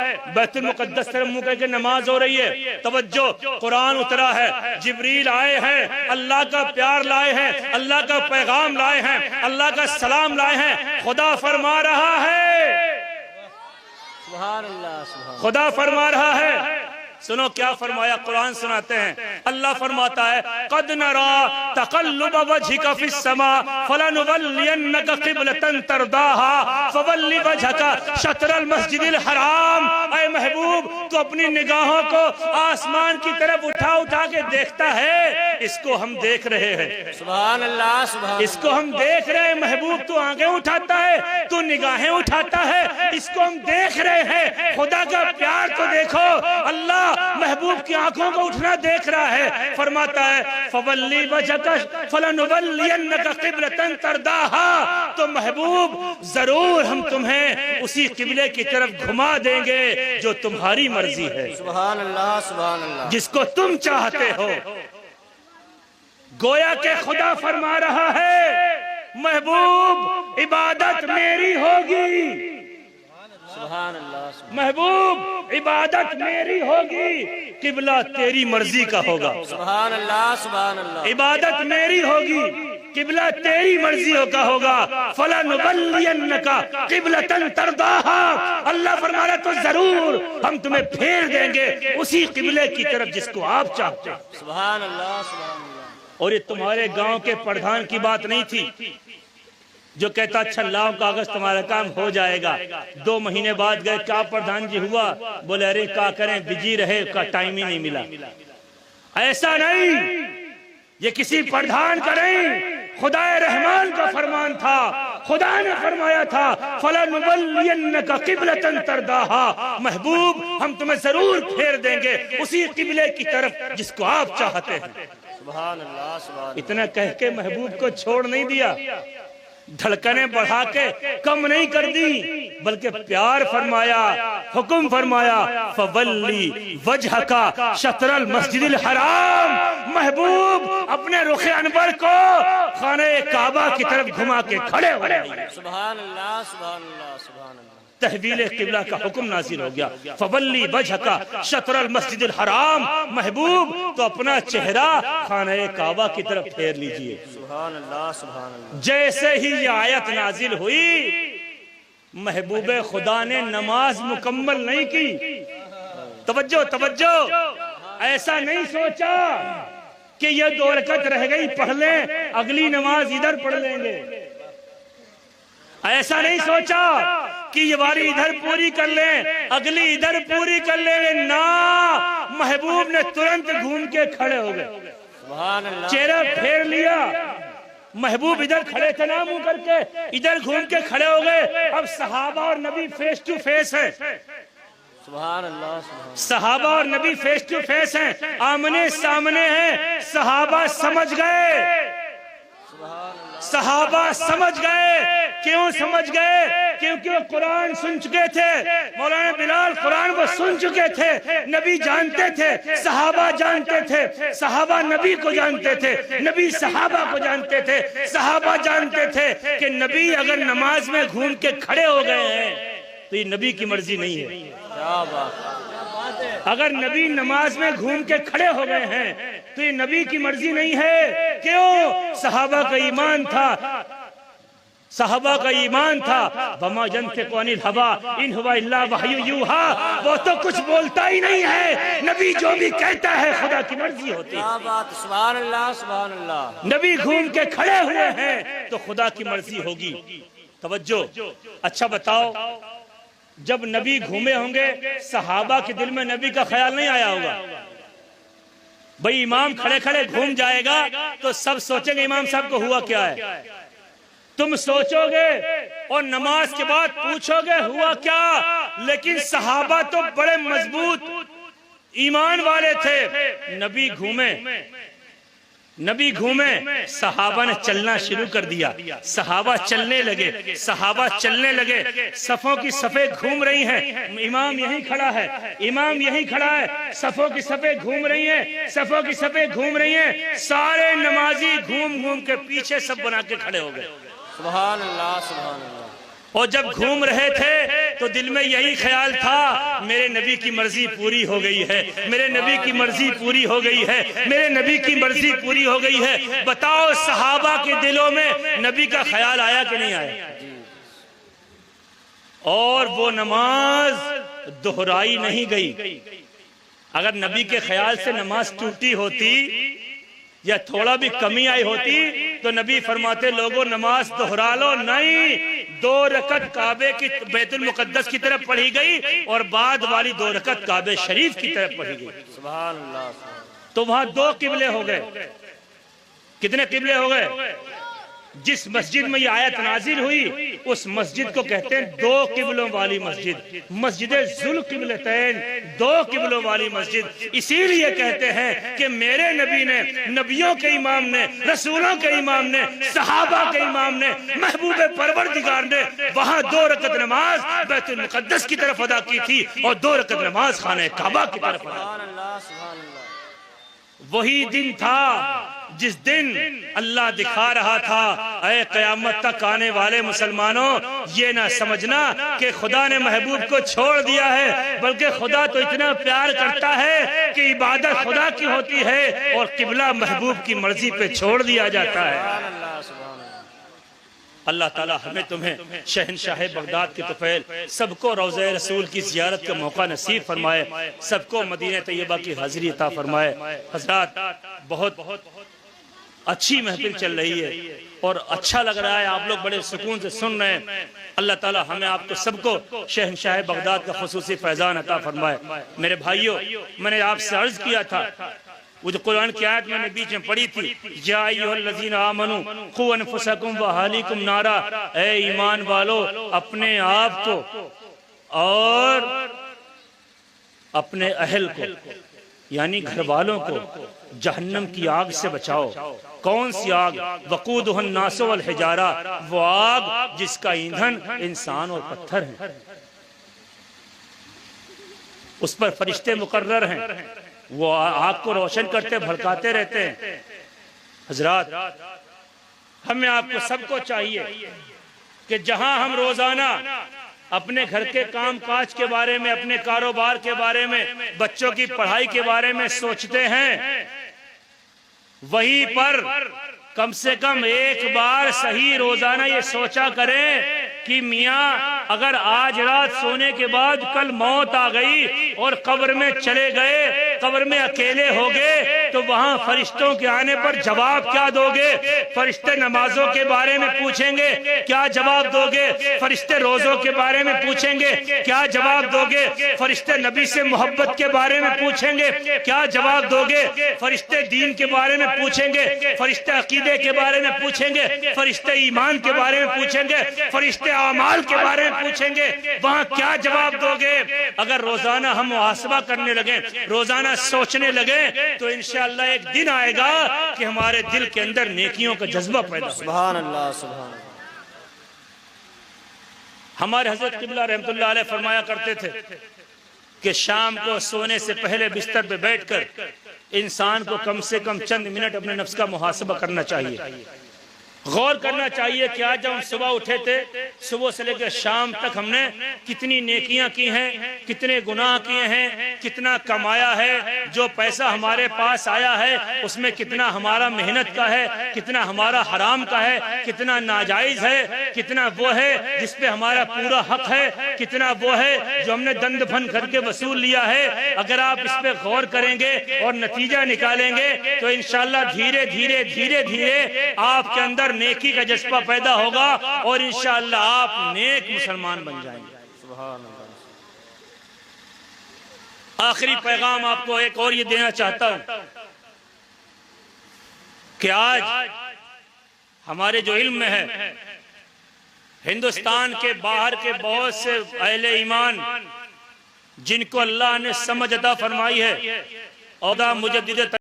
बैतुल मुकद्दस तरफ मुंह करके नमाज हो रही है। तवज्जो, कुरान उतरा है, जिब्रील आए हैं, अल्लाह का प्यार लाए हैं, अल्लाह का पैगाम लाए हैं, अल्लाह का सलाम लाए हैं। खुदा फरमा रहा है, सुभान अल्लाह, खुदा फरमा रहा है। सुनो क्या फरमाया, कुरान सुनाते हैं। अल्लाह फरमाता है, कद नरा तक़ल्लुब वजहिका फिस समा फलनुवल्लियन्नका क़िबलतन तरदाहा फवल्लि वजहका शत्रल मस्जिदिल हराम। ऐ महबूब, तो अपनी निगाहों को आसमान की तरफ उठा उठा के देखता है, इसको हम देख रहे हैं। सुभान अल्लाह, सुभान, इसको हम देख रहे हैं। महबूब तू आंखें उठाता है, तू निगाहें उठाता है, इसको हम देख रहे हैं। खुदा का प्यार तो देखो, अल्लाह महबूब की आंखों को उठना देख रहा है। फरमाता है, फवल्ली वजहका फलनुवल्लियन्नका क़िबलतन तरदाहा, तो महबूब जरूर हम तुम्हें उसी किबले की तरफ घुमा देंगे जो तुम्हारी मर्जी है। सुभान अल्लाह, सुभान अल्लाह, जिसको तुम चाहते हो। गोया के खुदा फरमा रहा है, महबूब इबादत मेरी होगी, सुभान अल्लाह, महबूब इबादत मेरी होगी, किबला तेरी मर्जी का होगा। सुभान अल्लाह, सुभान अल्लाह, इबादत मेरी होगी, किबला तेरी मर्जी का होगा। फलनुवल्लियन्नका क़िबलतन तरदाहा, अल्लाह फरमा रहा तो जरूर हम तुम्हें फेर देंगे उसी किबले की तरफ जिसको आप चाहते हैं। सुभान अल्लाह, सुभान अल्लाह। और ये तुम्हारे गांव के प्रधान की बात नहीं थी जो कहता अच्छा लाओ कागज तुम्हारा काम हो जाएगा। 2 महीने बाद गए, क्या प्रधान जी हुआ? बोले अरे क्या करें, बिजी रहे, का टाइम ही नहीं मिला। ऐसा नहीं, ये किसी प्रधान का नहीं, खुदाए रहमान का फरमान था। खुदा ने फरमाया था, फलनुवल्लियन्नका क़िबलतन तरदाहा, महबूब हम तुम्हें जरूर फेर देंगे उसी किबले की तरफ जिसको आप चाहते हैं। सुभान अल्लाह, सुभान। इतना कह के महबूब को छोड़ नहीं दिया, धड़कने बढ़ा के कम नहीं कर दी, बल्कि प्यार फरमाया, हुक्म फरमाया, फवल्ली वजहका शत्रल मस्जिदिल हराम, महबूब अपने रुखे अनवर को खाने काबा की तरफ घुमा के खड़े हो गए। सुभान अल्लाह, सुभान अल्लाह, सुभान अल्लाह। तहवील किबला का हुक्म नाजिल हो गया, फवल्ली वजहका शत्रल मस्जिदिल हराम, महबूब तो अपना चेहरा खाने काबा की तरफ फेर लीजिए। सुभान अल्लाह, सुभान अल्लाह। जैसे ही ये आयत नाजिल हुई, महबूबे खुदा ने नमाज मुकम्मल नहीं की। तवज्जो, तवज्जो, ऐसा नहीं सोचा कि ये 2 रकअत रह गई, पढ़ लें, अगली नमाज इधर पढ़ लेंगे। ऐसा नहीं सोचा कि ये वारी इधर पूरी कर लें, अगली इधर पूरी कर लेंगे। ना, महबूब ने तुरंत घूम के खड़े हो गए, चेहरा फेर लिया। महबूब इधर खड़े थे ना मुंह करके, इधर घूम के खड़े हो गए। अब सहाबा और नबी फेस टू फेस है। सुभान अल्लाह, सुभान। सहाबा और नबी फेस टू फेस हैं, आमने सामने हैं। सहाबा समझ गए, सहाबा समझ गए। क्यों समझ गए? क्योंकि वो कुरान सुन चुके थे। मौलाना बिलाल कुरान वो सुन चुके थे, नबी जानते थे, सहाबा जानते थे, सहाबा नबी को जानते थे, नबी सहाबा को जानते थे। सहाबा जानते थे कि नबी अगर नमाज में घूम के खड़े हो गए हैं तो ये नबी की मर्जी नहीं है। क्या बात है। अगर नबी नमाज में घूम के खड़े हो गए हैं तो ये नबी की मर्जी नहीं है। क्यों? सहाबा का ईमान था, सहाबा का ईमान था, वमा यंतिकु अनिल हवा इन हुवा इल्ला वहयु यूहा, वो तो कुछ बोलता ही नहीं है, नबी जो भी कहता है खुदा की मर्जी होती है। क्या बात, सुभान अल्लाह, सुभान अल्लाह। नबी घूम के खड़े हुए हैं तो खुदा की मर्जी होगी। तवज्जो, अच्छा बताओ, जब नबी घूमे होंगे सहाबा के दिल में नबी का ख्याल नहीं आया होगा? भाई इमाम खड़े खड़े घूम जाएगा तो सब सोचेंगे इमाम साहब को हुआ क्या है। तुम सोचोगे और नमाज के बाद पूछोगे हुआ क्या। लेकिन सहाबा तो बड़े मजबूत ईमान वाले थे। नबी घूमे, नबी घूमे, सहाबा ने चलना शुरू कर दिया। सहाबा चलने लगे, सहाबा चलने लगे। सफों की सफे घूम रही हैं, इमाम यहीं खड़ा है, इमाम यहीं खड़ा है। सफों की सफे घूम रही हैं, सफों की सफे घूम रही हैं। सारे नमाजी घूम घूम के पीछे सब बना के खड़े हो गए। सुभान अल्लाह, सुभान अल्लाह। और जब घूम रहे थे तो दिल में यही ख्याल था, मेरे नबी की मर्जी पूरी हो गई है, मेरे नबी की मर्जी पूरी हो गई है, मेरे नबी की मर्जी पूरी हो गई है। बताओ सहाबा के दिलों में नबी का ख्याल आया कि नहीं आया? और वो नमाज दोहराई नहीं गई। अगर नबी के ख्याल से नमाज टूटी होती या थोड़ा भी कमी आई होती तो नबी फरमाते लोगों नमाज दोहरा लो, नहीं, 2 रकत काबे की बैतुल मुकद्दस की तरफ पढ़ी गई और बाद वाली 2 रकत काबे शरीफ की तरफ पढ़ी गई। सुभान अल्लाह। तो वहां 2 किबले हो गए। कितने किबले हो गए? जिस मस्जिद में ये आयत नाजिल हुई उस मस्जिद को कहते हैं 2 किबलों वाली मस्जिद, मस्जिद जुल किबलतैन, 2 किबलों वाली मस्जिद। इसीलिए कहते हैं कि मेरे नबी ने, नबियों के इमाम ने, रसूलों के इमाम ने, सहाबा के इमाम ने, महबूब परवरदिगार ने वहां 2 रकत नमाज बैतुल मुकद्दस की तरफ अदा की थी और 2 रकत नमाज खाने काबा की तरफ अदा। वही दिन था जिस दिन अल्लाह दिखा रहा था, ऐ कयामत तक आने वाले मुसलमानों, ये ना समझना कि खुदा ने महबूब को छोड़ दिया है, बल्कि खुदा तो इतना प्यार करता है कि इबादत खुदा की होती है और किबला महबूब की मर्जी पे छोड़ दिया जाता है। अल्लाह ताला हमें तुम्हें शहनशाह बगदाद के तुफैल सबको रोज़े रसूल की ज़ियारत का मौका नसीब फरमाए, सबको मदीने तैयबा की हाजिरी अता फरमाए। हज़रात, बहुत अच्छी महफिल चल रही है और अच्छा लग रहा है, आप लोग बड़े सुकून से सुन रहे हैं। अल्लाह ताला हमें आपको सबको शहनशाह बगदाद का खुसूसी फैज़ान अता फरमाए। मेरे भाइयों, मैंने आपसे अर्ज किया था, वो जो कुरान की आयत मैंने बीच में पढ़ी थी, या अय्युहल्लज़ीना आमनू खू अनफुसकुम व अहलीकुम नारा, ऐ ईमान वालो अपने आप को और अपने अहल को यानी घर वालों को जहन्नम की आग से बचाओ। कौन सी आग? वक़ूदुहुन नास वल हिजारा, वो आग जिसका ईंधन इंसान और पत्थर है, उस पर फरिश्ते मुकर्रर हैं, वो आग को रोशन करते भड़काते रहते हैं। हजरात, हमें आपको सबको चाहिए कि जहां हम रोजाना अपने घर के काम काज के बारे में, अपने कारोबार के बारे में, बच्चों की पढ़ाई के बारे में सोचते हैं, वहीं पर कम से कम एक बार सही रोजाना ये सोचा करें कि मियाँ अगर आज रात सोने के बाद कल मौत आ गई और कब्र में चले गए, कब्र में अकेले हो गए, तो वहां फरिश्तों के आने पर जवाब क्या दोगे? फरिश्ते नमाजों के बारे में पूछेंगे, क्या जवाब दोगे? फरिश्ते रोजों के बारे में पूछेंगे, क्या जवाब दोगे? फरिश्ते नबी से मोहब्बत के बारे में पूछेंगे, क्या जवाब दोगे? फरिश्ते दीन के बारे में पूछेंगे, फरिश्ते अकीदे के बारे में पूछेंगे, फरिश्ते ईमान के बारे में पूछेंगे, फरिश्ते अमाल के बारे में पूछेंगे, वहां क्या जवाब दोगे? अगर रोजाना हम मुहासबा करने लगे, रोजाना सोचने लगे, तो इंशाअल्लाह एक दिन आएगा कि हमारे दिल के अंदर नेकियों का जज्बा पैदा होगा। सुभान अल्लाह, सुभान अल्लाह। हमारे हजरत किबला रहमतुल्लाह अलैह फरमाया करते थे कि शाम को सोने से पहले बिस्तर पे बैठकर इंसान को कम से कम चंद मिनट अपने नफ्स का मुहासबा करना चाहिए, गौर करना चाहिए कि आज जब हम सुबह उठे थे, सुबह से लेकर शाम तक हमने कितनी नेकियां की हैं, कितने गुनाह किए हैं, कितना कमाया है, जो पैसा हमारे पास आया है उसमें कितना हमारा मेहनत का है, कितना हमारा हराम का है, कितना नाजायज है, कितना वो है जिस पे हमारा पूरा हक है, कितना वो है जो हमने दंड फन करके वसूल लिया है। अगर आप इस पे गौर करेंगे और नतीजा निकालेंगे तो इंशाअल्लाह धीरे धीरे धीरे धीरे आपके अंदर नेकी का जज्बा पैदा होगा और इंशाअल्लाह आप नेक मुसलमान बन जाएंगे। सुभान अल्लाह। आखिरी पैगाम आपको एक और ये देना चाहता हूं कि आज हमारे जो इल्म में है, हिंदुस्तान के बाहर के बहुत से अहले ईमान जिनको अल्लाह ने समझ अता फरमाई है, और मुजद्दिद